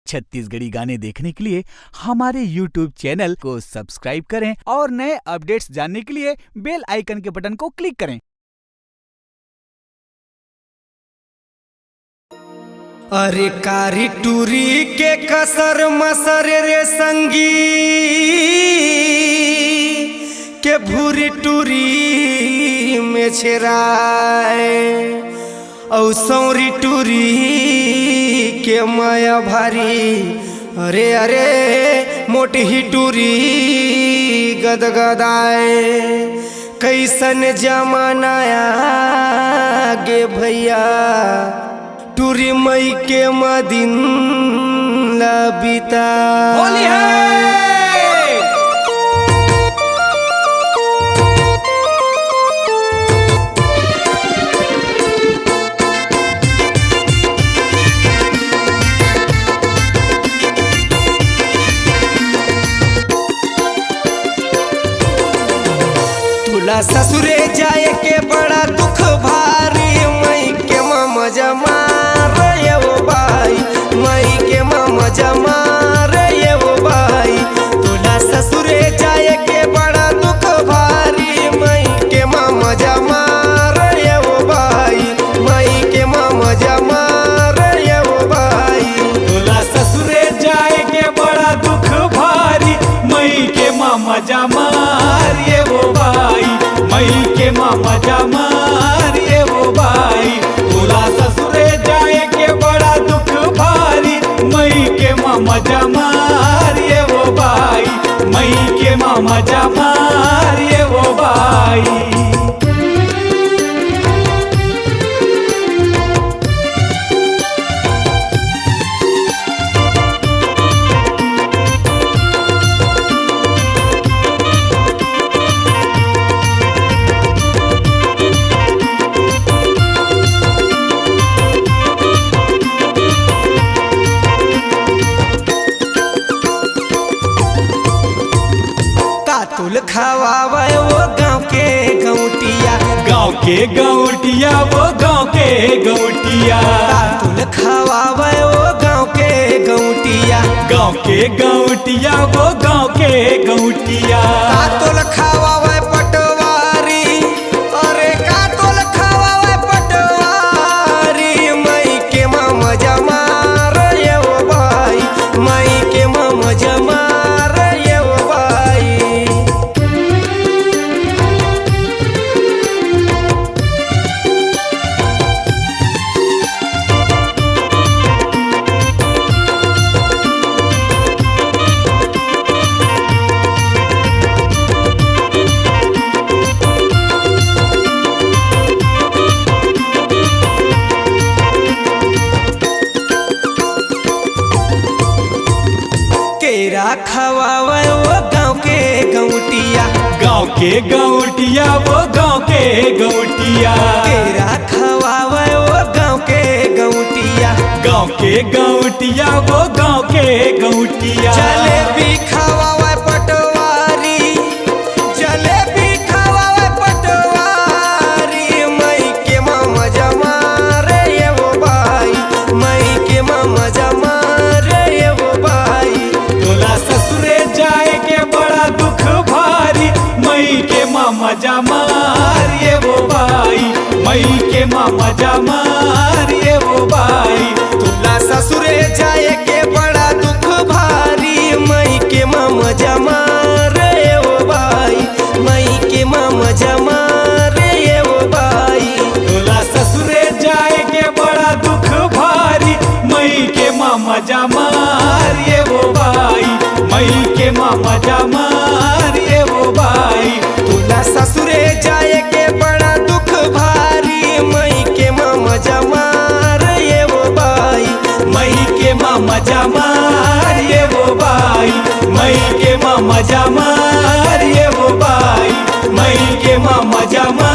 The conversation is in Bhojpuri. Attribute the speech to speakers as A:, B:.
A: छत्तीसगढ़ी गाने देखने के लिए हमारे YouTube चैनल को सब्सक्राइब करें और नए अपडेट्स जानने के लिए बेल आइकन के बटन को क्लिक करें।
B: अरे कारी टूरी के कसर मसर रे संगी के भूरी टूरी में छेराए औ सौरी टूरी के माया भारी। अरे अरे मोटी टूरी गदगदाए कैसन जमाना आगे भैया टूरी मई के मदिन लबिता होली है। तुला ससुरे जाए के बड़ा दुख भारी मई के मामा जमा रे वो भाई मई के मामा जमा रे वो भाई। तुला ससुरे जाए के बड़ा दुख भारी मई के मामा जमा रे वो भाई मई के मामा जमा रे वो भाई।
C: तुला ससुरे जाए के बड़ा दुख भारी मई के मामा जमा रे वो भाई मई के मामा जमा रे वो भाई। तुला ससुरे जाए के बड़ा दुख भारी मई के मामा जमा रे वो भाई मई के मामा जमा रे वो भाई।
B: तुल खवावे वो गाँव के गौटिया
C: वो गाँव के गौटिया।
B: तुल खवावे वो गाँव के गौटिया
C: वो गाँव के गौटिया।
B: तुल खवावे पटवारी अरे का तुल खवावे पटवारी मई के मामा जमा रे वो भाई मई के मामा जमा रे वो भाई। केरा खवावे वो गाँव के गौटिया
C: वो गाँव के गौटिया।
B: केरा खवावे वो गाँव के गौटिया
C: वो गाँव के गौटिया।
B: जलेबी खवावे पटवारी जलेबी खवावे पटवारी मई के मामा जमा रे वो भाई मई के मामा जमा रे वो भाई।
C: तुला ससुरे जाए के बड़ा दुख भारी मई के मामा जमा रे वो भाई मई के मामा जमा रे वो भाई।
B: तुला ससुरे जाए के बड़ा दुख भारी मई के मामा जमा रे वो भाई मई के मामा जमा रे वो भाई।
C: तुला ससुरे जाए के बड़ा दुख भारी मई के मामा जमा रे वो भाई मई के मामा जमा रे वो भाई।
B: तुला ससुरे जाए के बड़ा दुख भारी मई के मामा जमा रे वो भाई
C: मई के मामा जमा रे वो भाई मई के मामा जमा रे वो भाई मई के मामा जमा